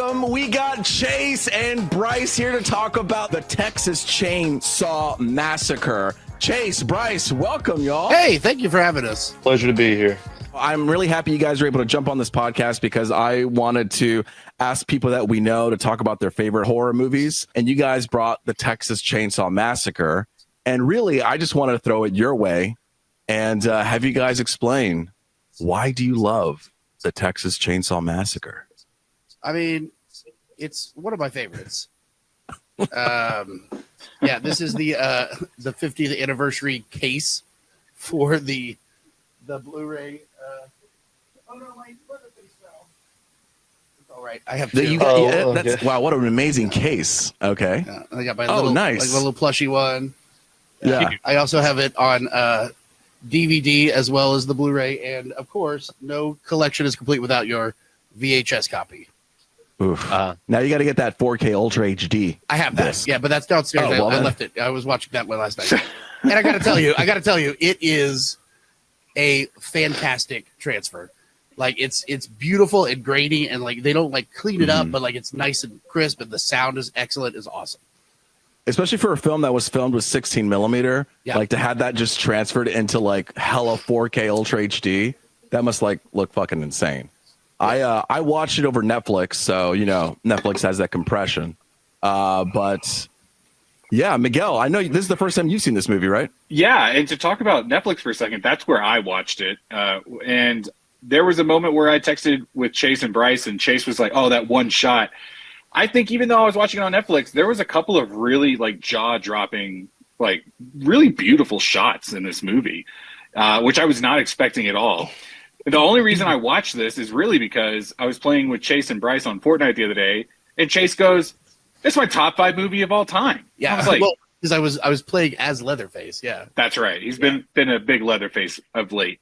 welcome. We got Chase and Bryce here to talk about the Texas Chain Saw Massacre. Chase, Bryce, welcome, y'all. Hey, thank you for having us. Pleasure to be here. I'm really happy you guys are able to jump on this podcast because I wanted to ask people that we know to talk about their favorite horror movies. And you guys brought the Texas Chain Saw Massacre. And really, I just wanted to throw it your way and have you guys explain, why do you love the Texas Chain Saw Massacre? I mean, it's one of my favorites. Yeah, this is the 50th anniversary case for the Blu-ray. Oh no, my Leatherface fell. It's all right. I have two. That's, wow, what an amazing case. Okay. Yeah, I got my little, nice, like, little plushy one. Yeah. I also have it on DVD as well as the Blu-ray, and of course, no collection is complete without your VHS copy. Oof. Now you got to get that 4K Ultra HD. I have that. disc. Yeah, but that's downstairs. I left it. I was watching that one last night, and I got to tell you, it is a fantastic transfer. Like it's beautiful and grainy, and like they don't like clean it up, but like it's nice and crisp, and the sound is excellent. Is awesome. Especially for a film that was filmed with 16 millimeter, Yeah. like to have that just transferred into like hella 4K Ultra HD, that must like look fucking insane. I watched it over Netflix, so you know Netflix has that compression. But yeah, Miguel, I know this is the first time you've seen this movie, right? Yeah, and to talk about Netflix for a second, that's where I watched it. And there was a moment where I texted with Chase and Bryce, and Chase was like, "Oh, that one shot." I think even though I was watching it on Netflix, there was a couple of really like jaw-dropping, like really beautiful shots in this movie, which I was not expecting at all. The only reason I watched this is really because I was playing with Chase and Bryce on Fortnite the other day, and Chase goes, "It's my top 5 movie of all time." Yeah, I was like, well, because I was playing as Leatherface. Yeah, that's right. He's been a big Leatherface of late,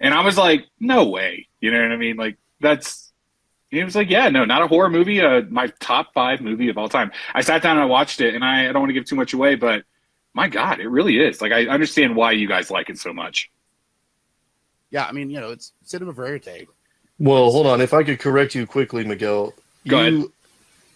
and I was like, "No way!" You know what I mean? Like that's. He was like, "Yeah, no, not a horror movie. My top 5 movie of all time." I sat down and I watched it, and I don't want to give too much away, but my God, it really is. Like I understand why you guys like it so much. yeah. I mean, you know, it's cinema verite. Well, hold on. If I could correct you quickly, Miguel. Go ahead.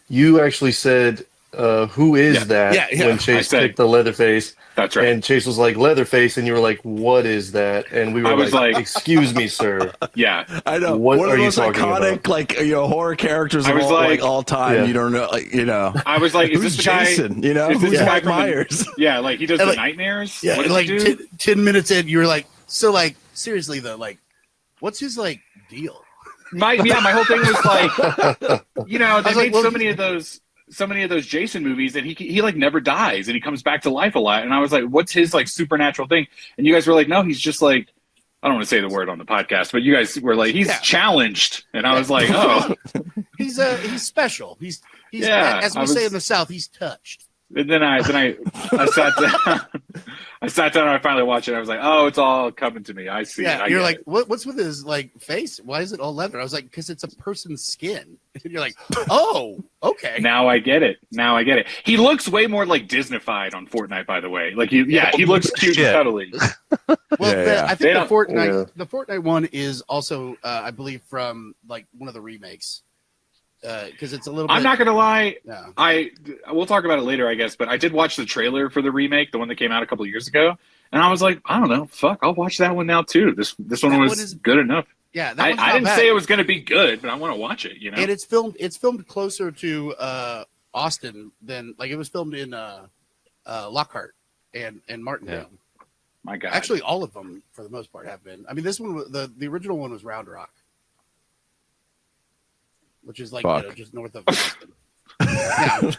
You actually said, "Who is that?" Yeah. When Chase picked the Leatherface. That's right. And Chase was like, "Leatherface," and you were like, "What is that?" And we were like, "Excuse me, sir." Yeah, I know. What One of are the you most talking iconic, about? like horror characters I of was all, like, all time. Yeah. You don't know, like, you know. I was like, "Is Who's this the guy?" Jason? You know, Is this who's the guy Mike from the- Myers? Yeah, like he does And the like- nightmares. Yeah, What does like he do? 10 minutes in, you were like, so like seriously though, like, what's his like deal? My whole thing was like, you know, they was like, made well, so many of those Jason movies, and he like never dies, and he comes back to life a lot. And I was like, what's his like supernatural thing? And you guys were like, no, he's just like, I don't want to say the word on the podcast, but you guys were like, he's challenged, and I was like, oh, He's special. He's Yeah, as we say in the South, he's touched. and then I sat down. I sat down and I finally watched it. I was like, oh, it's all coming to me. I see. Yeah, I you're get like, it. what's with his like face? Why is it all leather? I was like, because it's a person's skin. And you're like, oh, okay. Now I get it. He looks way more like Disneyfied on Fortnite, by the way. Like he looks cute and cuddly. Well, Yeah. I They think don't- the Fortnite one is also, I believe, from like one of the remakes. Because it's a little bit. I'm not gonna lie. Yeah. We'll talk about it later, I guess. But I did watch the trailer for the remake, the one that came out a couple of years ago, and I was like, I don't know, fuck, I'll watch that one now too. This one That was one is- good enough. Yeah, that one's I not didn't bad. say it was gonna be good, but I want to watch it. You know, And it's filmed closer to Austin than like it was filmed in Lockhart and Martindale. my God. Actually, all of them for the most part have been. I mean, this one, the original one was Round Rock, which is like just north of Austin. Yeah.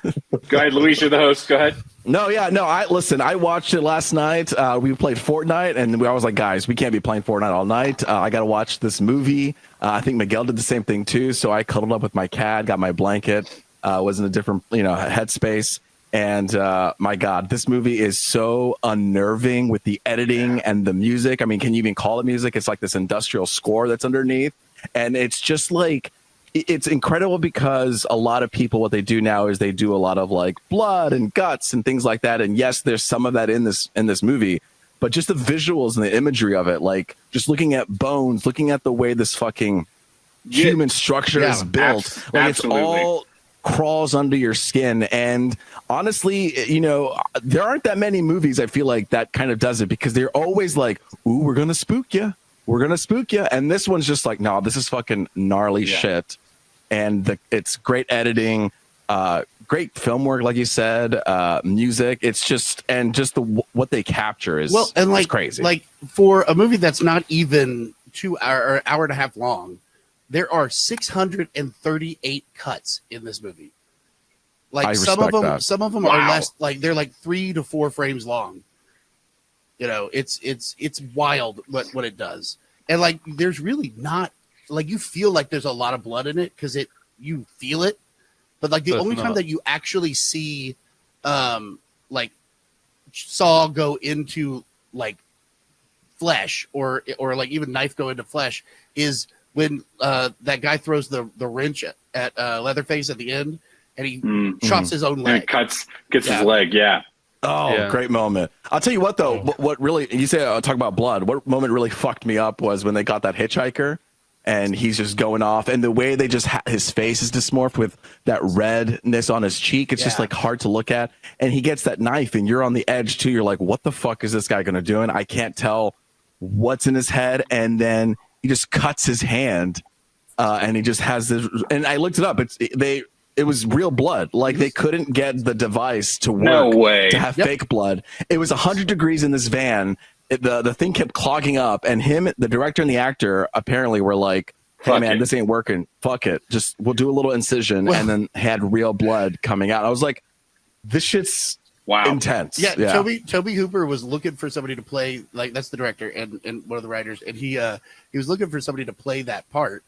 Go ahead, Luis, you're the host. Go ahead. No, I watched it last night. We played Fortnite, and I was like, guys, we can't be playing Fortnite all night. I got to watch this movie. I think Miguel did the same thing too. So I cuddled up with my cat, got my blanket, was in a different, headspace. And my God, this movie is so unnerving with the editing and the music. I mean, can you even call it music? It's like this industrial score that's underneath. And it's just like, it's incredible because a lot of people, what they do now is they do a lot of like blood and guts and things like that. And yes, there's some of that in this movie, but just the visuals and the imagery of it, like just looking at bones, looking at the way this fucking human structure is built. Like it's all crawls under your skin. And honestly, you know, there aren't that many movies I feel like that kind of does it, because they're always like, ooh, we're gonna spook you. We're gonna spook you. And this one's just like, no, this is fucking gnarly shit. And it's great editing, great film work, like you said, music. It's just, and just what they capture is crazy. Like for a movie that's not even 2 hour or hour and a half long, there are 638 cuts in this movie. Like some of them are less, like they're like 3 to 4 frames long. You know, it's wild what it does. And like there's really not, like, you feel like there's a lot of blood in it because you feel it, but like the only time that you actually see like saw go into like flesh or like even knife go into flesh is when that guy throws the wrench at Leatherface at the end, and he chops his own leg. And gets his leg. Yeah. Oh, great moment. I'll tell you what, though, what really, you say, talk about blood. What moment really fucked me up was when they got that hitchhiker and he's just going off, and the way they just, his face is dysmorphed with that redness on his cheek. It's just like hard to look at. And he gets that knife and you're on the edge too. You're like, what the fuck is this guy going to do? And I can't tell what's in his head. And then he just cuts his hand and he just has this, and I looked it up. It was real blood. Like they couldn't get the device to work. No way. To have fake blood. It was 100 degrees in this van. The thing kept clogging up, and the director and the actor apparently were like, hey man, this ain't working. Fuck it. Just, we'll do a little incision, and then had real blood coming out. I was like, this shit's intense. Yeah. Toby Hooper was looking for somebody to play, like, that's the director and one of the writers. And he was looking for somebody to play that part.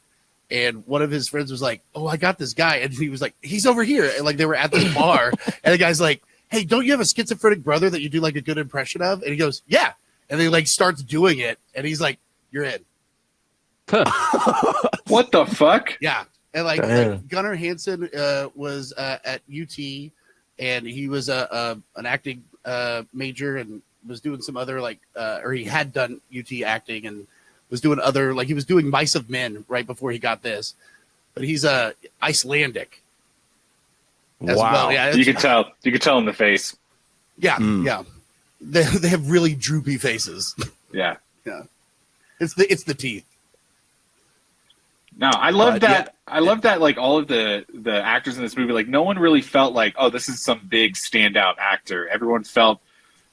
And one of his friends was like, oh, I got this guy. And he was like, he's over here. And like, they were at this bar, and the guy's like, hey, don't you have a schizophrenic brother that you do like a good impression of? And he goes, yeah. And then like starts doing it. And he's like, you're in. What the fuck? Yeah. And like Gunnar Hansen was at UT, and he was an acting major and was doing some other or he had done UT acting and was doing other, like he was doing Mice of Men right before he got this. But he's Icelandic as well. Yeah, you could tell in the face. Yeah, yeah. They have really droopy faces. Yeah. Yeah. It's the teeth. No, I love that. I love that. Like all of the actors in this movie, like no one really felt like, oh, this is some big standout actor. Everyone felt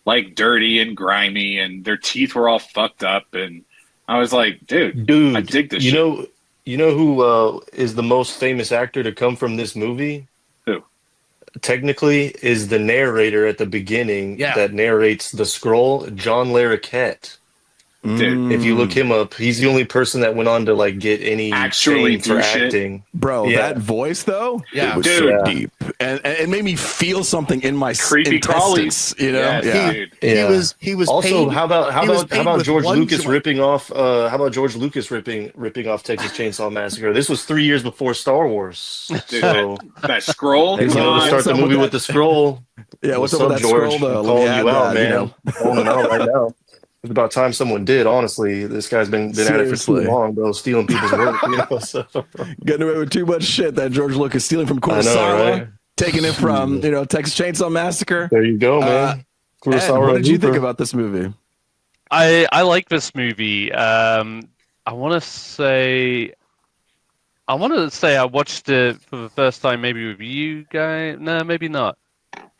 like dirty and grimy, and their teeth were all fucked up. And I was like, dude, I dig this. You know who is the most famous actor to come from this movie? Who? Technically, is the narrator at the beginning that narrates the scroll, John Larroquette. Dude. If you look him up, he's the only person that went on to like get any actually fame for acting. Bro, that voice though, it was so deep, and it made me feel something in my creepy intestines. You know, He was also paid, how about George Lucas ripping off? Texas Chainsaw Massacre? This was 3 years before Star Wars. Dude, so that scroll. He's going to start the movie with the scroll. Yeah, what's up with that George? scroll though? Calling you out, man. Calling out right now. It's about time someone did. Honestly, this guy's been at it for too long, bro. Stealing people's work, So. Getting away with too much shit. That George Lucas stealing from Kurosawa, right? Taking it from Texas Chainsaw Massacre. There you go, man. Ed, what did you think about this movie? I like this movie. I want to say I watched it for the first time, maybe with you guys. No, maybe not.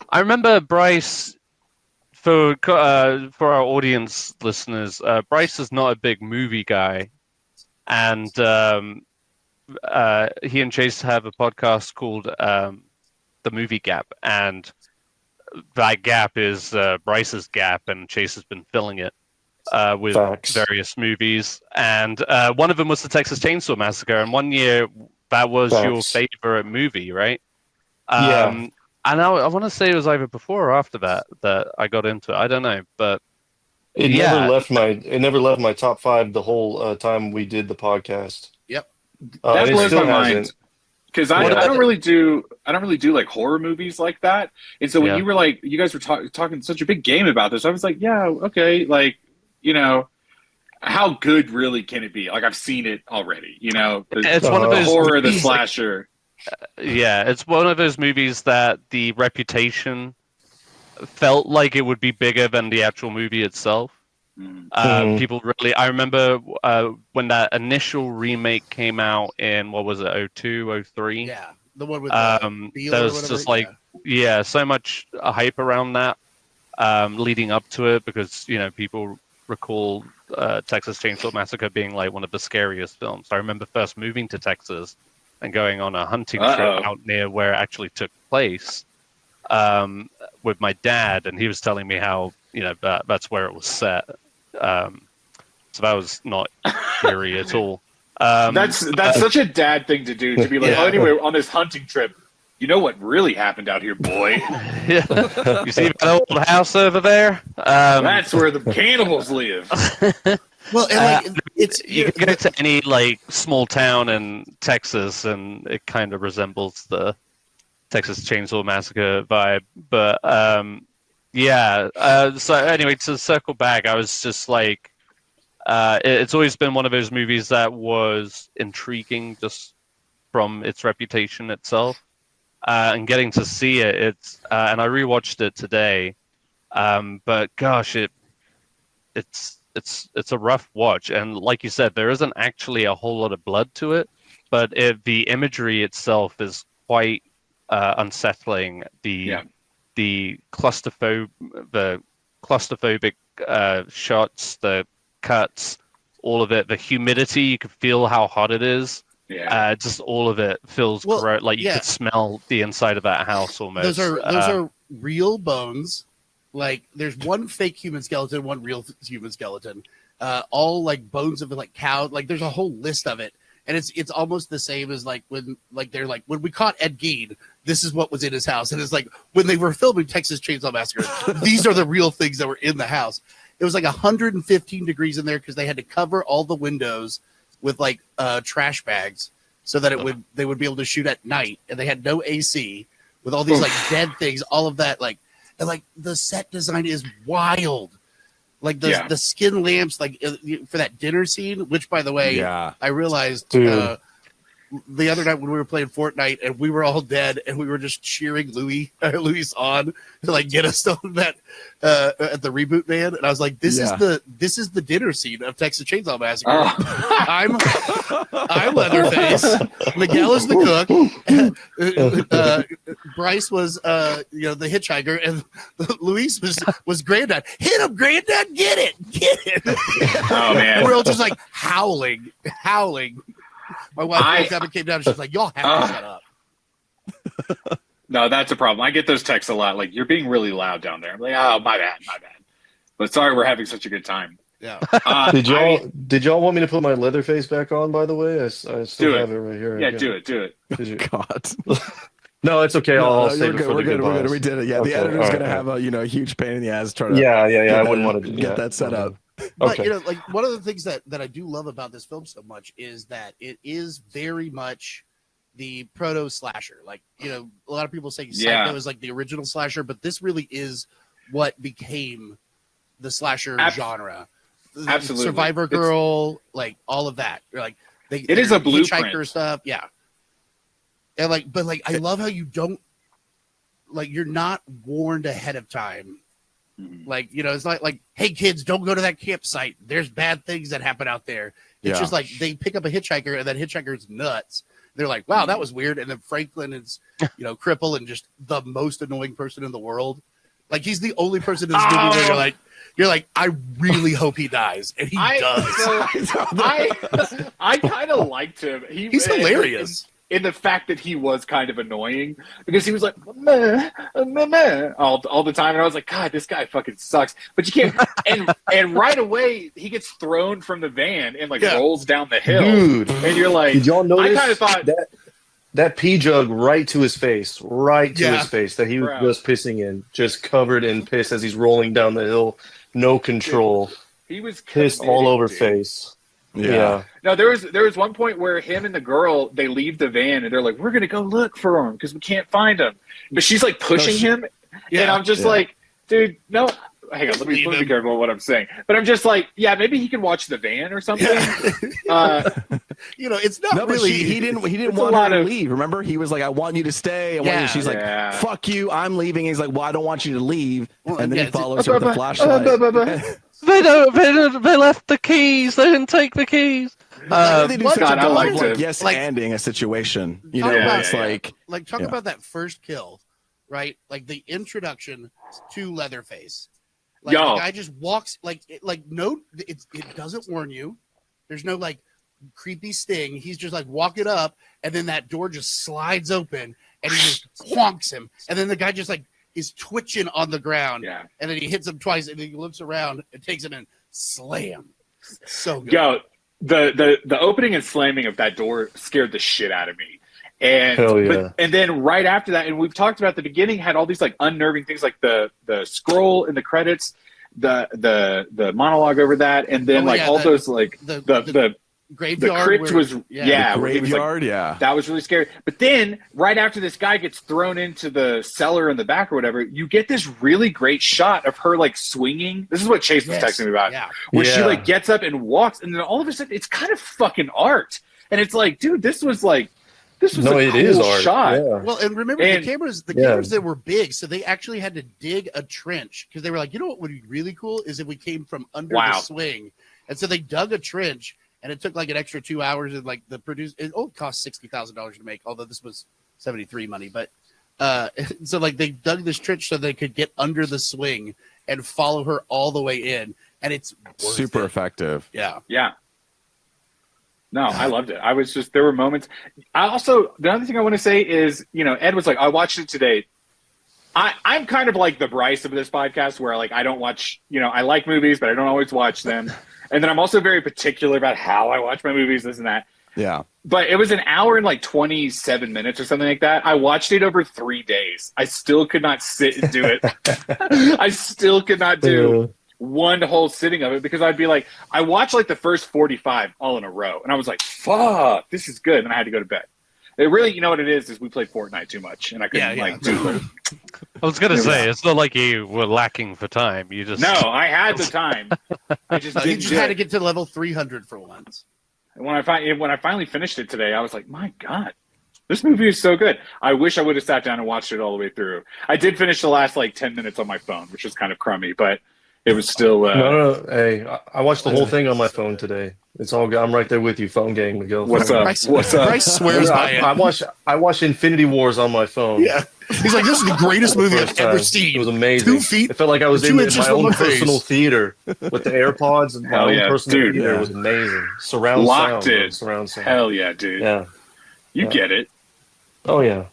I remember Bryce. For our audience listeners, Bryce is not a big movie guy, and he and Chase have a podcast called The Movie Gap, and that gap is Bryce's gap, and Chase has been filling it with various movies, and one of them was the Texas Chainsaw Massacre, and one year that was your favorite movie, right? Yeah. And I want to say it was either before or after that I got into it. I don't know, but it never left my top 5 the whole time we did the podcast. Yep, that blows my mind because I don't really do like horror movies like that. And so when you were like, you guys were talking such a big game about this, I was like, yeah, okay, like how good really can it be? Like I've seen it already. You know, It's one of the those horror, the movies, slasher. yeah, it's one of those movies that the reputation felt like it would be bigger than the actual movie itself. People really, I remember when that initial remake came out in, what was it, 02, 03? Yeah, the one with Beale there or was whatever. just like, so much hype around that leading up to it because, people recall Texas Chainsaw Massacre being like one of the scariest films. I remember first moving to Texas and going on a hunting trip out near where it actually took place with my dad, and he was telling me how that's where it was set. So that was not eerie at all. That's such a dad thing to do, to be like, oh, anyway, on this hunting trip, you know what really happened out here, boy? Yeah. You see that old house over there? That's where the cannibals live. Well, and you can go to any like small town in Texas, and it kind of resembles the Texas Chainsaw Massacre vibe. But so anyway, to circle back, I was just like, it's always been one of those movies that was intriguing just from its reputation itself, and getting to see it. And I rewatched it today, but gosh, it's a rough watch. And like you said, there isn't actually a whole lot of blood to it, but the imagery itself is quite unsettling. The claustrophobic shots, the cuts, all of it, the humidity, you can feel how hot it is. Yeah. Just all of it feels like you could smell the inside of that house almost. Those are real bones. Like there's one fake human skeleton, one real human skeleton. All like bones of like cow. Like there's a whole list of it, and it's almost the same as like when they're like when we caught Ed Gein, this is what was in his house, and it's like when they were filming Texas Chainsaw Massacre, these are the real things that were in the house. It was like 115 degrees in there because they had to cover all the windows with like trash bags so that they would be able to shoot at night, and they had no AC with all these like dead things, all of that like. And like the set design is wild, like the skin lamps, like for that dinner scene. Which, by the way, I realized the other night when we were playing Fortnite and we were all dead and we were just cheering Luis on to like get us on that at the reboot van. And I was like, this is the dinner scene of Texas Chainsaw Massacre. I'm Leatherface. Miguel is the cook. Bryce was the hitchhiker, and Luis was Granddad. Hit him, Granddad! Get it! Oh man, and we're all just like howling. My wife came down and she's like, y'all have to shut up. No, that's a problem. I get those texts a lot. Like, you're being really loud down there. I'm like, oh, my bad. But sorry, we're having such a good time. Yeah. Did y'all want me to put my Leatherface back on, by the way? I still have it right here. Yeah, do it. God. No, it's okay. I'll save it for we're the good. We did it. Yeah, the editor's going to have a huge pain in the ass trying to I wouldn't want to get that set up. But like one of the things that I do love about this film so much is that it is very much the proto slasher. Like, a lot of people say Psycho is like the original slasher, but this really is what became the slasher genre. Absolutely. Survivor Girl, like all of that. Like it is a blueprint. Hitchhiker stuff, yeah. And but I love how you don't you're not warned ahead of time. Like, it's not like, hey kids, don't go to that campsite. There's bad things that happen out there. It's just like they pick up a hitchhiker and that hitchhiker's nuts. They're like, wow, that was weird. And then Franklin is, crippled and just the most annoying person in the world. Like he's the only person in this movie where you're like, I really hope he dies. And he does. So, I kind of liked him. He's hilarious. In the fact that he was kind of annoying because he was like meh, meh, meh, all the time, and I was like, God, this guy fucking sucks. But you can't. and right away he gets thrown from the van and rolls down the hill. Dude, and you're like, did y'all notice? I kind of thought that pee jug right to his face that he was just pissing in, just covered in piss as he's rolling down the hill, no control. He was pissed all over face. Yeah. No, there was one point where him and the girl, they leave the van and they're like, we're gonna go look for him because we can't find him. But she's like pushing him, and I'm just like, dude, no. hang on, let me be careful what I'm saying. But I'm just like, yeah, maybe he can watch The Van or something. It's not no, really. But he didn't want her to leave. Remember, he was like, "I want you to stay." She's like, "Fuck you, I'm leaving." He's like, "Well, I don't want you to leave." And then he follows her with a flashlight. They left the keys. They didn't take the keys. They do such God, a I liked like, it. yes, ending a situation. You know, it's like talk about that first kill, right? Like the introduction to Leatherface. Like the guy just walks it doesn't warn you. There's no like creepy sting. He's just like walking up, and then that door just slides open, and he just plonks him, and then the guy just like is twitching on the ground, and then he hits him twice, and then he looks around and takes it and slam. So good. Yo, the opening and slamming of that door scared the shit out of me. And and then right after that, and we've talked about the beginning had all these like unnerving things, like the scroll in the credits, the monologue over that, and then those like the graveyard. The crypt was the graveyard. That was really scary. But then right after this guy gets thrown into the cellar in the back or whatever, you get this really great shot of her like swinging. This is what Chase was texting me about, where she like gets up and walks, and then all of a sudden it's kind of fucking art, and it's like, dude, this was a cool shot. Yeah. Well, and remember the cameras that were big, so they actually had to dig a trench because they were like, you know what would be really cool is if we came from under the swing, and so they dug a trench. And it took like an extra 2 hours, and like it cost $60,000 to make, although this was 73 money. But so like they dug this trench so they could get under the swing and follow her all the way in, and it's super effective. Yeah. No, I loved it. I was just, there were moments. The other thing I want to say is, Ed was like, I watched it today. I'm kind of like the Bryce of this podcast, where like I don't watch, I like movies, but I don't always watch them. And then I'm also very particular about how I watch my movies, this and that. Yeah. But it was an hour and like 27 minutes or something like that. I watched it over 3 days. I still could not sit and do it. I still could not do one whole sitting of it, because I'd be like, I watched like the first 45 all in a row. And I was like, fuck, this is good. And I had to go to bed. It really, what it is we played Fortnite too much, and I couldn't do it. I was gonna say, it's not like you were lacking for time. No, I had the time. I just you just had to get to level 300 for once. And when I finally finished it today, I was like, my God, this movie is so good. I wish I would have sat down and watched it all the way through. I did finish the last like 10 minutes on my phone, which was kind of crummy, but it was still. No. Hey, I watched the whole thing on my phone today. It's all good. I'm right there with you, phone gang, Miguel. What's up? Bryce swears by it. I watched Infinity Wars on my phone. Yeah, he's like, this is the greatest movie I've ever seen. It was amazing. 2 feet. It felt like I was in my own personal face. theater with the AirPods, and my own personal theater. It was amazing. Surround sound. Hell yeah, dude. Yeah, you get it. Oh yeah.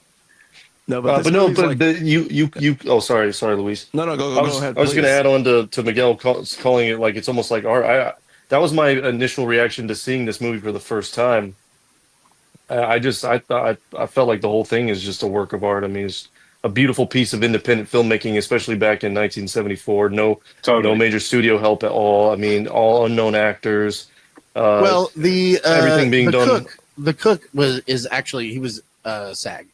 No, you. Oh, sorry, Luis. No, go ahead. I was going to add on to Miguel calling it like it's almost like art. That was my initial reaction to seeing this movie for the first time. I felt like the whole thing is just a work of art. I mean, it's a beautiful piece of independent filmmaking, especially back in 1974. No major studio help at all. I mean, all unknown actors. Everything being done. The cook is actually, he was SAG.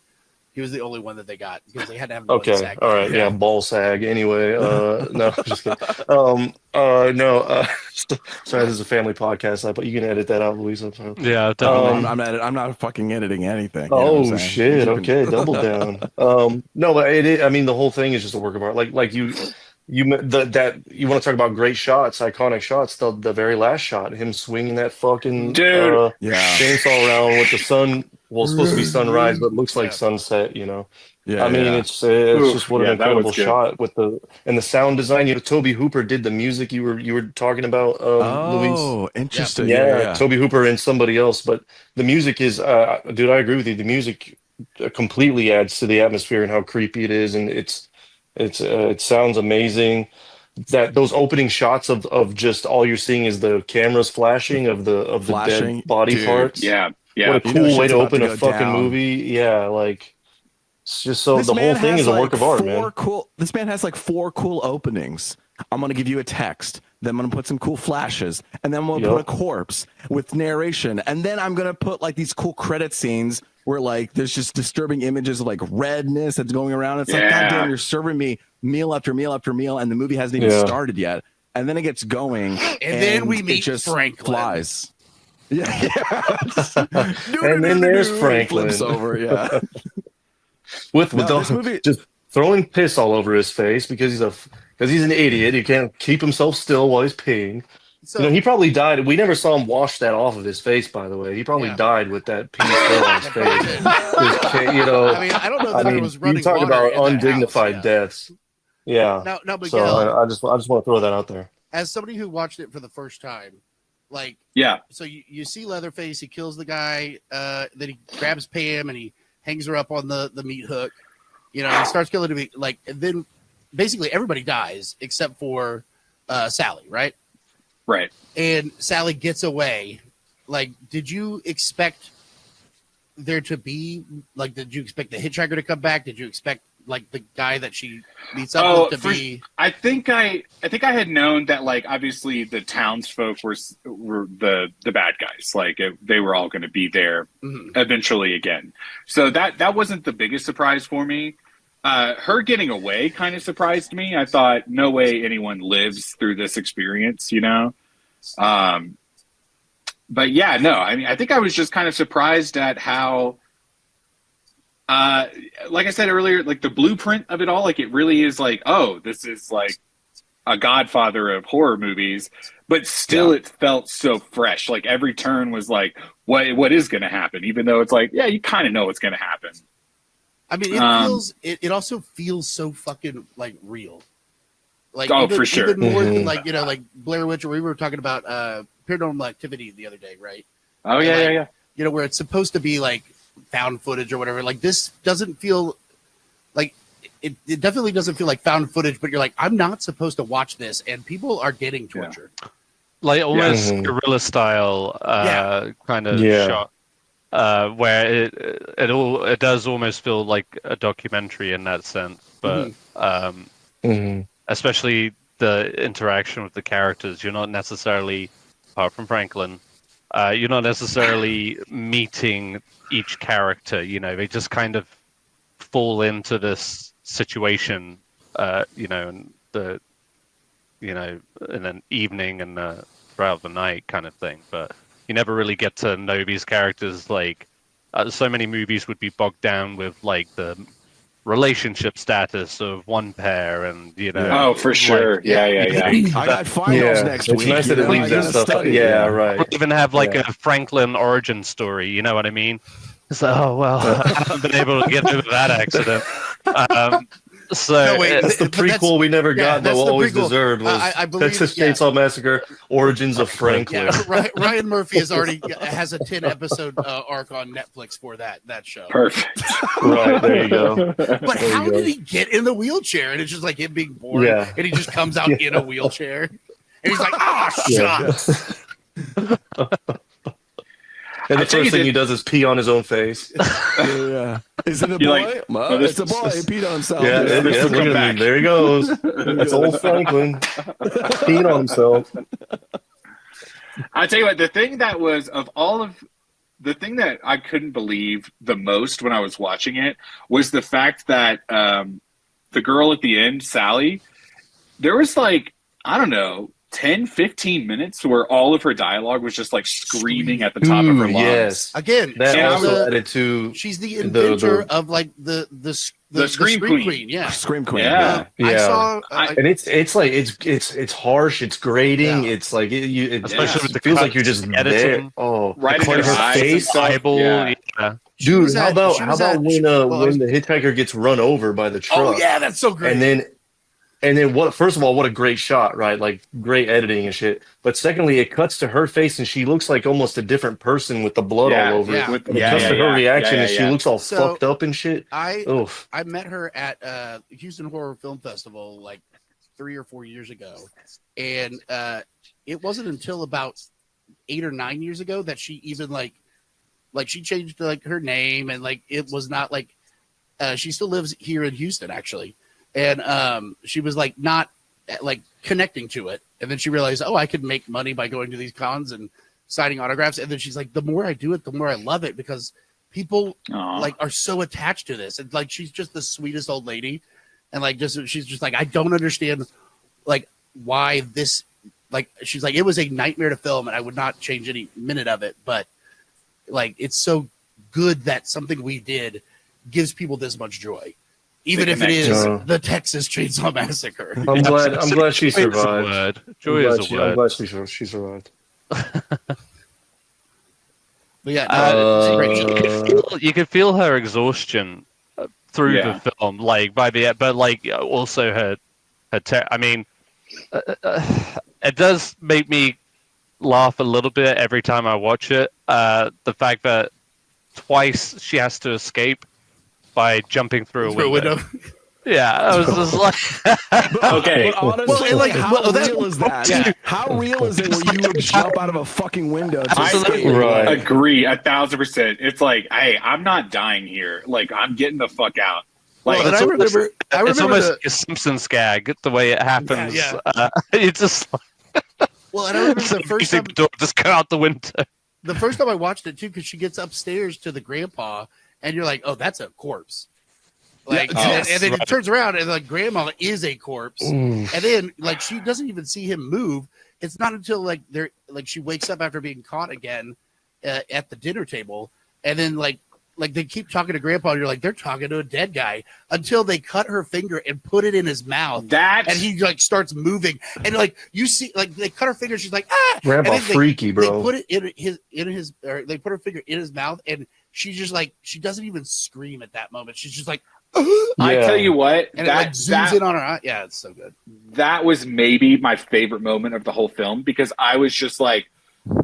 He was the only one that they got because they had to have one SAG. All right, yeah, ball SAG. Anyway, no, just kidding. Sorry, this is a family podcast, but you can edit that out, Luis. Yeah, definitely. I'm not fucking editing anything. Oh shit! Okay, double down. No, but I mean, the whole thing is just a work of art. Like you want to talk about great shots, iconic shots. The very last shot, him swinging that fucking chainsaw around with the sun. Well, it's supposed to be sunrise, but it looks like sunset. I mean, it's just what an incredible shot with the sound design. Toby Hooper did the music you were talking about. Luis. Oh, interesting. Yeah, Toby Hooper and somebody else, but the music is, dude, I agree with you. The music completely adds to the atmosphere and how creepy it is, and it sounds amazing. That those opening shots of just all you're seeing is the cameras flashing of the dead body parts. Yeah. What a cool way to open a fucking movie. Yeah, like it's just so the whole thing is a work of art, man. This man has like 4 cool openings. I'm gonna give you a text, then I'm gonna put some cool flashes, and then I'm gonna put a corpse with narration, and then I'm gonna put like these cool credit scenes where like there's just disturbing images of like redness that's going around. It's like, goddamn, you're serving me meal after meal after meal, and the movie hasn't even started yet. And then it gets going, and then we meet it just Franklin. Flies. Yeah. And then there's Franklin. Flips over, yeah. with this movie just throwing piss all over his face because he's an idiot. He can't keep himself still while he's peeing. So he probably died. We never saw him wash that off of his face, by the way. He probably died with that pee still on his face. I mean, I don't know that it was running. You talk water about in that undignified house, deaths. Yeah. Now, Miguel, so I just want to throw that out there. as somebody who watched it for the first time, like, so you see Leatherface, he kills the guy, then he grabs Pam and he hangs her up on the meat hook. He starts killing him, like, and then basically everybody dies except for Sally, right? Right. And Sally gets away. Like, did you expect there to be, like, did you expect the hitchhiker to come back? Did you expect, like, the guy that she meets up with to be? I think I had known that, like, obviously the townsfolk were the bad guys. Like, they were all going to be there eventually again. So that wasn't the biggest surprise for me. Her getting away kind of surprised me. I thought, no way anyone lives through this experience, But yeah, no, I mean, I think I was just kind of surprised at how, like I said earlier, like the blueprint of it all, like it really is like, oh, this is like a Godfather of horror movies, but still it felt so fresh. Like every turn was like, what is going to happen? Even though it's like, yeah, you kind of know what's going to happen. I mean, it also feels so fucking like real. Like, for sure. Even more than like, like Blair Witch, or we were talking about Paranormal Activity the other day, right? Oh, yeah. Where it's supposed to be like found footage or whatever. Like, this doesn't feel like it definitely doesn't feel like found footage, but you're like, I'm not supposed to watch this, and people are getting tortured. Like almost guerrilla style kind of shot. Where it does almost feel like a documentary in that sense, but especially the interaction with the characters. You're not necessarily, apart from Franklin, you're not necessarily meeting each character. They just kind of fall into this situation, in an evening and throughout the night kind of thing. But you never really get to know these characters. Like, so many movies would be bogged down with like the relationship status of one pair, and Oh, for sure. Like, yeah. I got finals next week. It's nice that it leaves that stuff. Yeah, right. We'll even have like a Franklin origin story. You know what I mean? So, oh well, I haven't been able to get over that accident. That's the prequel we never got, but always deserved was I believe, Texas Chain Saw Massacre: Origins of Franklin. Yeah, Ryan Murphy has a 10-episode arc on Netflix for that show. Perfect. Right, there you go. But how did he get in the wheelchair? And it's just like him being bored, and he just comes out in a wheelchair, and he's like, shucks. And the first thing he does is pee on his own face. Yeah. Is it a boy? It's a boy. He peed on himself. Yeah, look at him. There he goes. That's old Franklin peeing on himself. I tell you what, the thing that I couldn't believe the most when I was watching it was the fact that the girl at the end, Sally, there was like, I don't know, 10, 15 minutes where all of her dialogue was just like screaming at the top of her lungs. Yes. Again, that also added to she's the inventor of like the Scream Queen. Yeah. Scream Queen. Yeah. I saw and it's like it's harsh, it's grating, it's like especially with the feels cuts, like you're just editing. there. Oh, right in her face, eyeball. Yeah. Dude, how about when the hitchhiker gets run over by the truck? Oh yeah, that's so great. And then what? First of all, what a great shot, right? Like great editing and shit. But secondly, it cuts to her face and she looks like almost a different person with the blood all over it. It cuts to her reaction and she looks all fucked up and shit. I met her at Houston Horror Film Festival like 3 or 4 years ago, and it wasn't until about 8 or 9 years ago that she even like she changed like her name, and like it was not like she still lives here in Houston actually. And she was like not like connecting to it, and then she realized, oh, I could make money by going to these cons and signing autographs. And then she's like, the more I do it, the more I love it, because people like are so attached to this. And like she's just the sweetest old lady. and like she's just like, I don't understand like why this, like she's like, it was a nightmare to film and I would not change any minute of it, but like it's so good that something we did gives people this much joy, even if it is the Texas Chainsaw Massacre. I'm glad she survived. Joy is a word. I'm glad she survived. But yeah, you could feel her exhaustion through the film, like by the end, but like also her I mean, it does make me laugh a little bit every time I watch it. The fact that twice she has to escape by jumping through a window. Yeah, I was just like, okay. But honestly, how real is that? Yeah. How real is it where you would jump out of a fucking window? I agree 1,000%. It's like, hey, I'm not dying here. Like, I'm getting the fuck out. Like, I remember it's almost like a Simpsons gag, the way it happens. Yeah. It's just like, well, and I remember the first time just go out the window. The first time I watched it too, because she gets upstairs to the grandpa, and you're like, oh, that's a corpse. Like, and then it turns around and like grandma is a corpse, and then like she doesn't even see him move. It's not until like she wakes up after being caught again at the dinner table, and then like they keep talking to grandpa, and you're like, they're talking to a dead guy, until they cut her finger and put it in his mouth. And he like starts moving, and like you see, like they cut her finger, she's like, ah, grandpa freaky, bro. They put it in his, or they put her finger in his mouth, and she's just like, she doesn't even scream at that moment. She's just like, I tell you what, and it like zooms in on her eye. Yeah, it's so good. That was maybe my favorite moment of the whole film, because I was just like,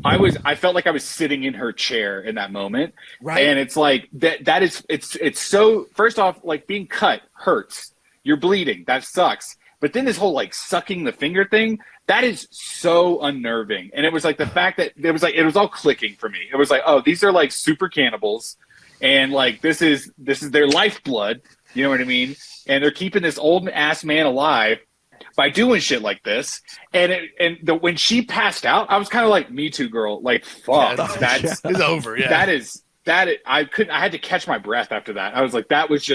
I felt like I was sitting in her chair in that moment. Right. And it's like that is it's so, first off, like being cut hurts. You're bleeding. That sucks. But then this whole like sucking the finger thing, that is so unnerving. And it was like the fact that it was all clicking for me. It was like, oh, these are like super cannibals, and like this is their lifeblood. You know what I mean? And they're keeping this old ass man alive by doing shit like this. And when she passed out, I was kind of like, me too, girl. Like, fuck, it's over. Yeah, I had to catch my breath after that. I was like, it was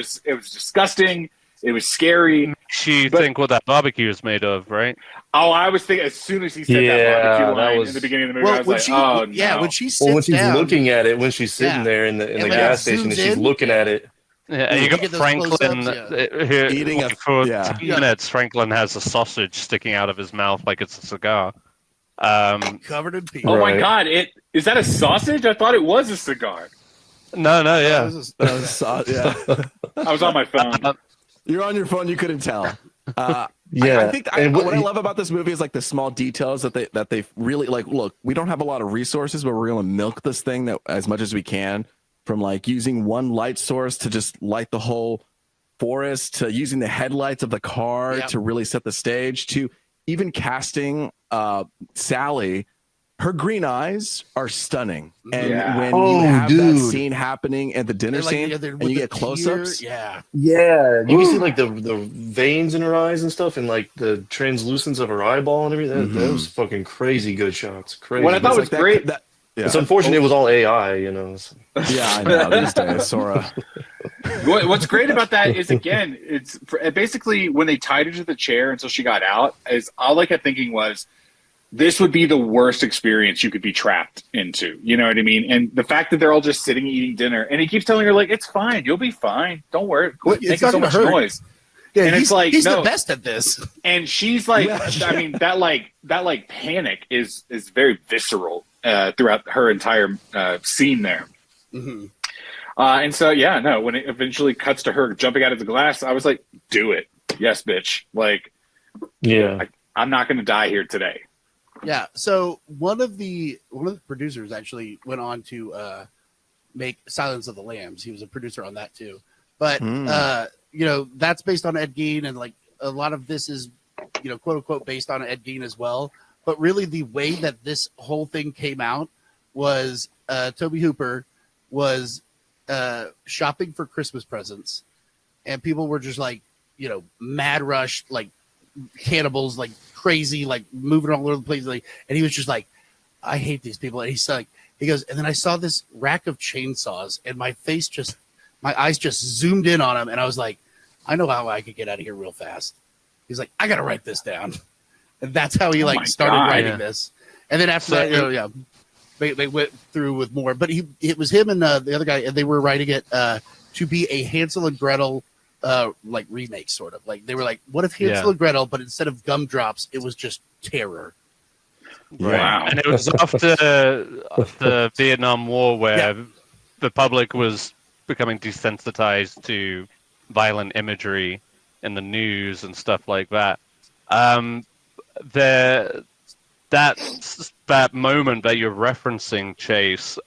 disgusting. It was scary. You think what that barbecue is made of, right? Oh, I was thinking as soon as he said that barbecue line in the beginning of the movie, I was like, oh, no. Yeah, when she sits when she's down, looking at it, when she's sitting there in the gas station and she's looking at it. Yeah, you got Franklin here eating for 10 minutes. Franklin has a sausage sticking out of his mouth like it's a cigar. Covered in pee. Oh my god! Is that a sausage? I thought it was a cigar. No, yeah. I was on my phone. You're on your phone. You couldn't tell. I think what I love about this movie is like the small details that they really like. Look, we don't have a lot of resources, but we're going to milk this thing as much as we can. From like using one light source to just light the whole forest, to using the headlights of the car to really set the stage, to even casting Sally. Her green eyes are stunning. And when you have that scene happening at the dinner scene and you get close-ups. You can see like the veins in her eyes and stuff, and like the translucence of her eyeball and everything. That was fucking crazy good shots. Crazy. What I thought was great. It's unfortunate it was all AI, you know. Yeah, I know. These days, Sora. What's great about that is, again, it's basically when they tied her to the chair until she got out, is all I kept thinking was, this would be the worst experience you could be trapped into. You know what I mean? And the fact that they're all just sitting eating dinner, and he keeps telling her, like, it's fine. You'll be fine. Don't worry. Quit making so much noise. Yeah, and it's like, he's the best at this. And she's like, I mean, that panic is very visceral. Throughout her entire scene there. Mm-hmm. And so, when it eventually cuts to her jumping out of the glass, I was like, do it. Yes, bitch. Like, I'm not going to die here today. Yeah. So one of the producers actually went on to make Silence of the Lambs. He was a producer on that too. But, that's based on Ed Gein, and like a lot of this is, quote unquote, based on Ed Gein as well. But really, the way that this whole thing came out was Tobe Hooper was shopping for Christmas presents, and people were just like, mad rush, like cannibals, like crazy, like moving all over the place. Like, and he was just like, I hate these people. And he's like, he goes, and then I saw this rack of chainsaws, and my eyes just zoomed in on him, and I was like, I know how I could get out of here real fast. He's like, I got to write this down. And that's how he started writing this. And then after that, they went through with more. But it was him and the other guy, and they were writing it to be a Hansel and Gretel remake, sort of. Like they were like, what if Hansel and Gretel, but instead of gumdrops, it was just terror. Right. Wow. And it was after the Vietnam War where the public was becoming desensitized to violent imagery in the news and stuff like that. That moment that you're referencing, Chase,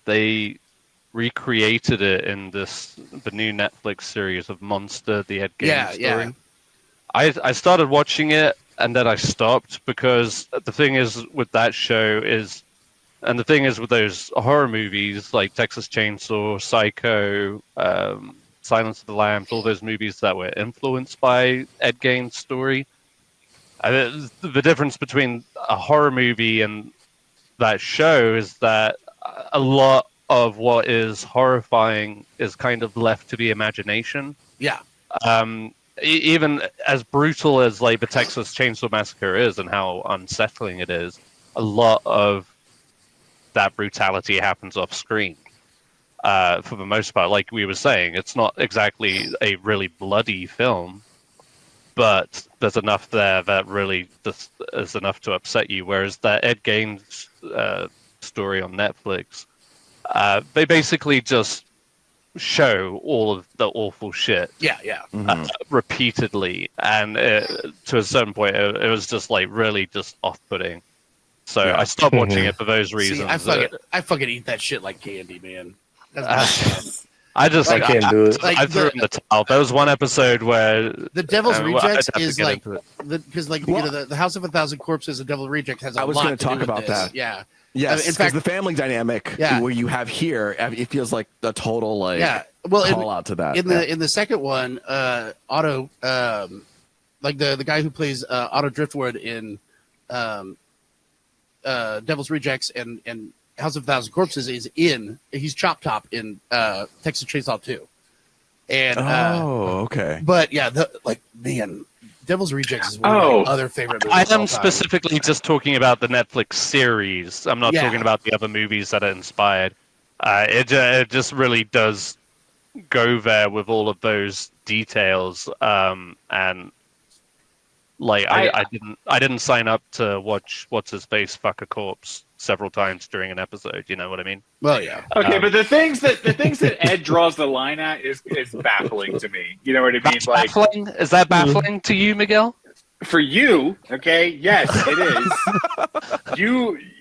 they recreated it in the new Netflix series of Monster, the Ed Gein story. Yeah. I started watching it and then I stopped because the thing is with that show and the thing is with those horror movies like Texas Chainsaw, Psycho, Silence of the Lambs, all those movies that were influenced by Ed Gein's story. The difference between a horror movie and that show is that a lot of what is horrifying is kind of left to the imagination. Yeah. Even as brutal as like the Texas Chainsaw Massacre is and how unsettling it is, a lot of that brutality happens off screen. For the most part, like we were saying, it's not exactly a really bloody film, but there's enough there that really just is enough to upset you. Whereas that Ed Gein story on Netflix, they basically just show all of the awful shit. Repeatedly, and to a certain point, it was just like really just off-putting. So I stopped watching it for those reasons. See, I fucking eat that shit like candy, man. I can't do it. I threw in the towel. There was one episode where the Devil's Rejects is like because the House of a Thousand Corpses and Devil Rejects has a lot. I was going to talk about that. Yeah. Yes, in fact, the family dynamic where you have here, it feels like a total call out to that. In the second one, Otto, like the guy who plays Otto Driftwood in Devil's Rejects and House of a Thousand Corpses he's Chop Top in Texas Chainsaw 2. And okay. But yeah, Devil's Rejects is one of my other favorite movies. I am specifically just talking about the Netflix series. I'm not talking about the other movies that are inspired. It just really does go there with all of those details. And like I didn't sign up to watch What's His Face fuck a corpse several times during an episode. You know what I mean? Well, yeah. Okay, but the things that Ed draws the line at is baffling to me. You know what I mean? That's baffling? Is that baffling to you, Miguel? For you, okay, yes, it is.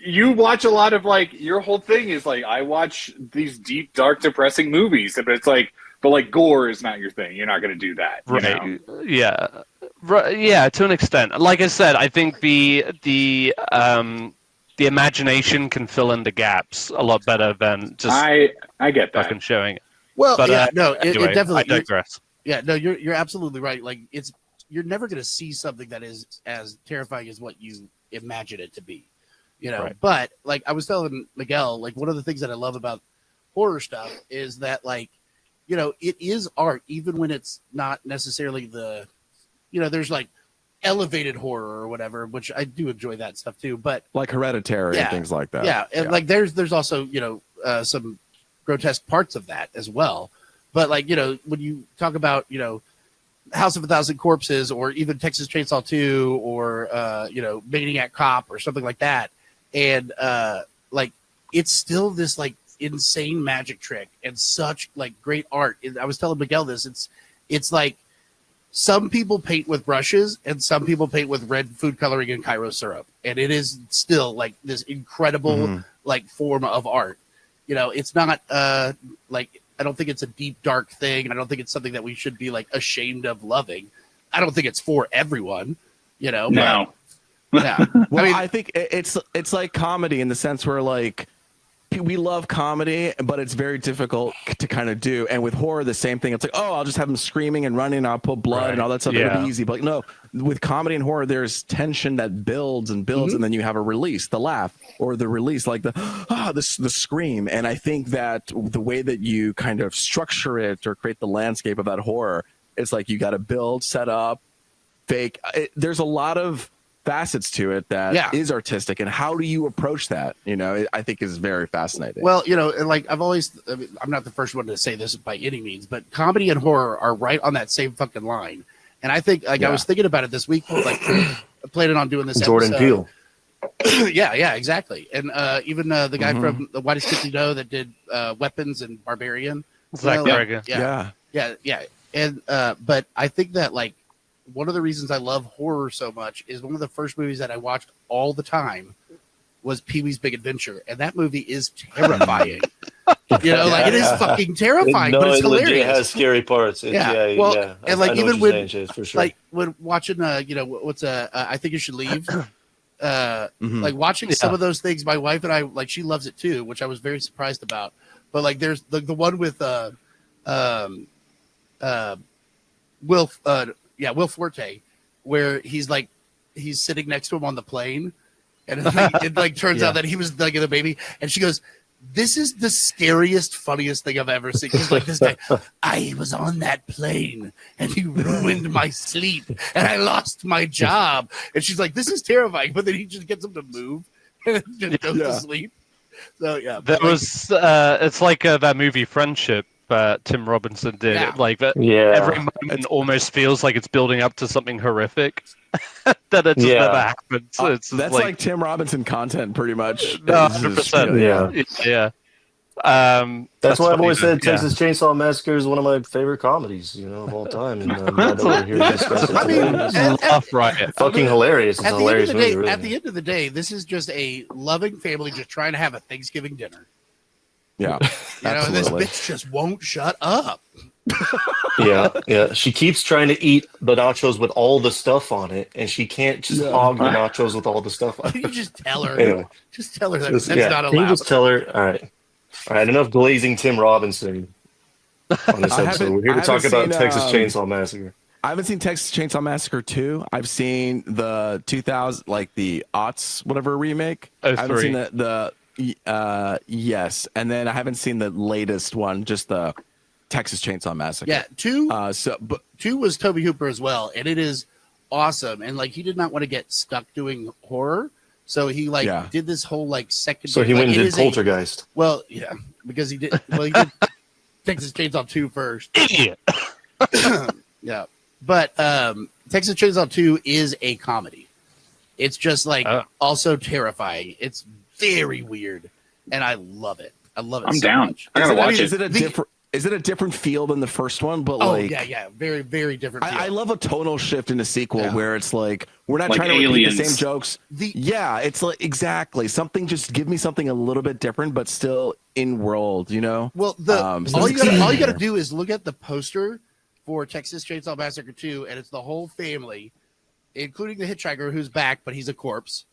You watch a lot of your whole thing is I watch these deep, dark, depressing movies, but it's but gore is not your thing. You're not going to do that, right? You know? Yeah, right. Yeah, to an extent. Like I said, I think the imagination can fill in the gaps a lot better than just I get that fucking showing it. Well, but, it definitely. I digress. Yeah, no, you're absolutely right. You're never going to see something that is as terrifying as what you imagine it to be, Right. But I was telling Miguel, one of the things that I love about horror stuff is that it is art, even when it's not necessarily there's elevated horror or whatever, which I do enjoy that stuff too. But like Hereditary and things like that. Yeah, and there's also some grotesque parts of that as well. But when you talk about House of a Thousand Corpses or even Texas Chainsaw 2 or Maniac Cop or something like that, and it's still this insane magic trick and such great art. I was telling Miguel this. It's like some people paint with brushes and some people paint with red food coloring and Cairo syrup, and it is still this incredible form of art. It's not I don't think it's a deep, dark thing. And I don't think it's something that we should be ashamed of loving. I don't think it's for everyone, No. But, yeah. Well, I think it's like comedy in the sense where we love comedy, but it's very difficult to kind of do. And with horror, the same thing. It's like, oh, I'll just have them screaming and running, and I'll put blood and all that stuff. Yeah. It'll be easy. But like, no, with comedy and horror, there's tension that builds and builds, and then you have a release, the laugh, or the release, like the scream. And I think that the way that you kind of structure it or create the landscape of that horror, it's like you got to build, set up, fake. There's a lot of facets to it that is artistic, and how do you approach that? I think is very fascinating. Well, like I'm not the first one to say this by any means, but comedy and horror are right on that same fucking line. And I think, I was thinking about it this week, like planning on doing this Jordan episode. Peele. yeah, exactly. And even the guy from The Whitest Kids You Know that did Weapons and Barbarian. Zach Braga. Yeah. And but I think that like one of the reasons I love horror so much is one of the first movies that I watched all the time was Pee-wee's Big Adventure, and that movie is terrifying. Like it is fucking terrifying, but it's hilarious. It has scary parts. And like even when, like when watching, what's I Think You Should Leave. Like watching some of those things, my wife and I, like, she loves it too, which I was very surprised about. But like, there's the one with Will Forte, where he's sitting next to him on the plane, and it turns out that he was like the baby, and she goes, "This is the scariest, funniest thing I've ever seen." He's like, this guy, I was on that plane, and he ruined my sleep, and I lost my job, and she's like, "This is terrifying," but then he just gets him to move and just goes to sleep. So there was it's like that movie Friendship. Tim Robinson did like that. Every moment almost feels like it's building up to something horrific that it just never happens. That's like Tim Robinson content, pretty much. 100%. Yeah. That's why I've always said Texas Chainsaw Massacre is one of my favorite comedies, of all time. And I'm glad that we're here to discuss it. I mean, fucking hilarious. It's a hilarious movie. Really. At the end of the day, this is just a loving family just trying to have a Thanksgiving dinner. Yeah, and this bitch just won't shut up. Yeah. She keeps trying to eat the nachos with all the stuff on it, and she can't just hog the nachos with all the stuff on it. You just tell her. Anyway, just tell her that's not allowed. Can you just tell her? All right. Enough glazing Tim Robinson on this episode. We're here to talk about Texas Chainsaw Massacre. I haven't seen Texas Chainsaw Massacre 2. I've seen the 2000, like the aughts, whatever remake. I haven't seen the yes, and then I haven't seen the latest one, just the Texas Chainsaw Massacre. Yeah, 2. But 2 was Tobe Hooper as well, and it is awesome. And like, he did not want to get stuck doing horror, so he did this whole second. So he went and did Poltergeist. Because he did. Well, he did Texas Chainsaw 2 first. Idiot. Yeah, but Texas Chainsaw 2 is a comedy. It's just also terrifying. It's very weird, and I love it. I'm down. much. I gotta watch it. Is it a different feel than the first one? But very, very different. I love a tonal shift in a sequel where it's like we're not trying to Aliens. repeat the same jokes. It's like exactly something. Just give me something a little bit different, but still in world. Well, all you got to do is look at the poster for Texas Chainsaw Massacre 2, and it's the whole family, including the hitchhiker who's back, but he's a corpse.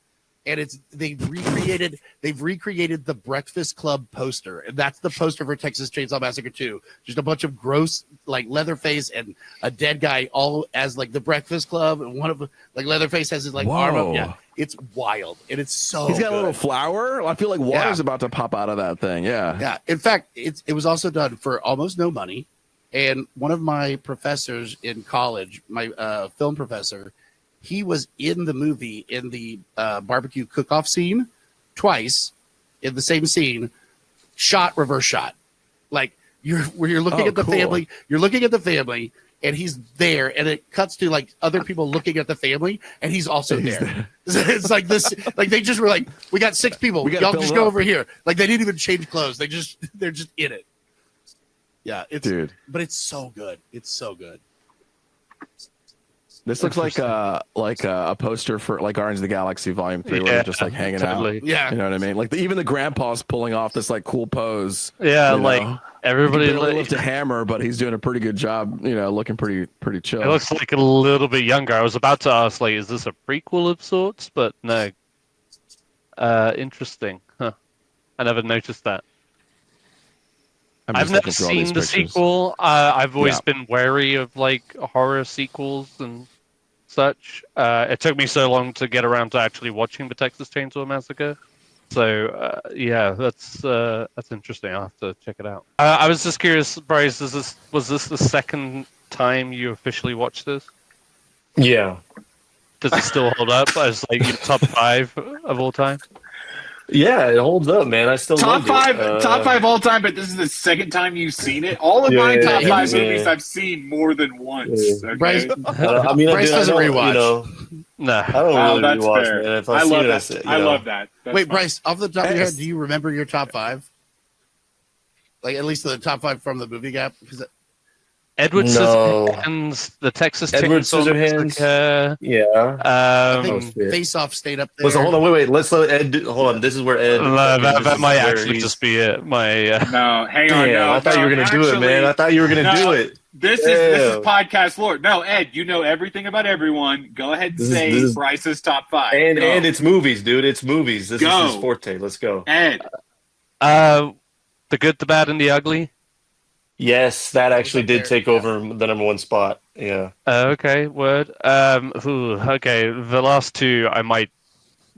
And they've recreated the Breakfast Club poster, and that's the poster for Texas Chainsaw Massacre 2. Just a bunch of gross Leatherface and a dead guy all as the Breakfast Club, and one of Leatherface has his arm up. Yeah, it's wild, and it's so. He's got a little flower. I feel like water's about to pop out of that thing. Yeah. Yeah. In fact, it was also done for almost no money, and one of my professors in college, my film professor. He was in the movie in the barbecue cook-off scene twice in the same scene, reverse shot. Like you're looking at the family, and he's there, and it cuts to other people looking at the family, and he's also there. It's like this, they just were like, we got 6 people, y'all just go over here. They didn't even change clothes. They're just in it. Yeah, but it's so good. It's so good. This looks like a poster for Guardians of the Galaxy Volume 3, where they're just hanging out. Yeah, you know what I mean. Even the grandpa's pulling off this cool pose. Yeah, everybody lift a hammer, but he's doing a pretty good job. Looking pretty chill. It looks like a little bit younger. I was about to ask, is this a prequel of sorts? But no. Interesting, huh? I never noticed that. I'm I've just never looking through all these seen the pictures. sequel. I've always Yeah. been wary of like horror sequels and such. It took me so long to get around to actually watching the Texas Chainsaw Massacre. So yeah, that's interesting. I'll have to check it out. I was just curious, Bryce, was this the second time you officially watched this? Yeah. Does it still hold up as like your top 5 of all time? Yeah, it holds up, man. I still Top loved it. five, top 5 all time. But this is the second time you've seen it. All of Yeah, my yeah, top yeah, 5 yeah. movies I've seen more than once. Yeah. Okay? Bryce, I mean, Bryce doesn't I don't, rewatch. you know, No. I don't Oh, really that's rewatch, fair. man. If I I've seen love it, that. I love that. That's Wait, fine. Bryce, off the top of your Yes. head, do you remember your top 5? Like at least the top 5 from the movie gap? Because Edward No. Scissorhands, the Texas Edward Chainsaw Scissorhands. Massacre. Yeah. I Um, think shit. Face Off stayed up there. Listen, hold on, wait. Let's let Ed. Hold on. This is where Ed. that might actually just be it. My No, hang on. Damn, No, I thought you were gonna do it, man. I thought you were gonna no. do it. This is Damn. podcast lore. No, Ed, you know everything about everyone. Go ahead and This is- say this is- Bryce's top 5. And Go. and it's movies, dude. It's movies. This Go. is his forte. Let's go. Ed. The Good, the Bad, and the Ugly. Yes, that actually up did there, take yeah. over the number 1 spot. Yeah. Okay, word. Okay, the last 2 I might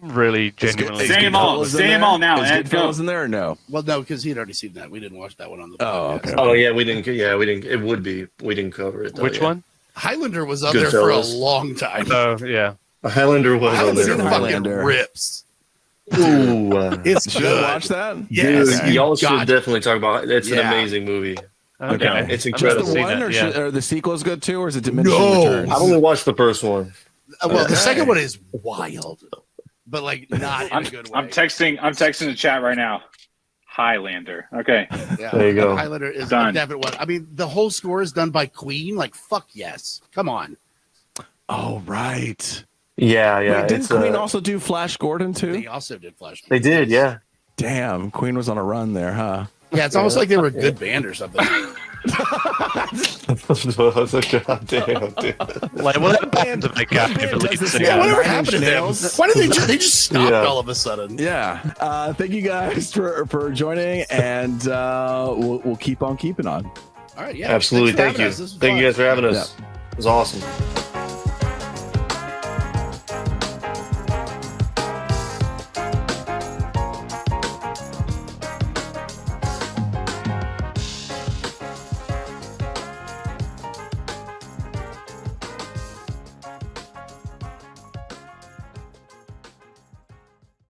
really genuinely. Say them all. Say them all now, Is Ed. Go. Goodfellas in there or no? Well, no, because he'd already seen that. We didn't watch that one on the Oh, podcast. okay. Oh yeah, we didn't. Yeah, we didn't. It would be. We didn't cover it. Though, Which yeah. one? Highlander was up there for a Goodfellas. long time. Oh, yeah. Highlander was on Highlander seen there. fucking Highlander. rips. Ooh, It's Should good. I watch that? Yes, dude, you y'all should got- definitely talk about it. It's an Yeah. amazing movie. Okay. Yeah, it's I must incredible. have Just the seen one, it, or, yeah. or the sequel is good too, or is it diminishing No. returns? I've only watched the first one. Well, the Okay. second one is wild, but like not in a good way. I'm texting the chat right now. Highlander. Okay. Yeah. There you go. Highlander is Done. a definite one. I mean, the whole score is done by Queen. Like, fuck yes. Come on. Oh right. Yeah, yeah. Wait, didn't it's, Queen also do Flash Gordon too? They also did Flash. They did, yeah. Damn, Queen was on a run there, huh? Yeah, it's almost like they were a good band or something. God damn, dude. Like, what happened to that guy? band who does leads this it? Yeah, Yeah, whatever Nine happened to Inch them? Nails. Why did they just stopped Yeah. all of a sudden? Yeah. Thank you guys for joining, and we'll keep on keeping on. All right, yeah. Absolutely. Thanks for Thank having you. us. This was Thank you fun. guys for having us. It was awesome.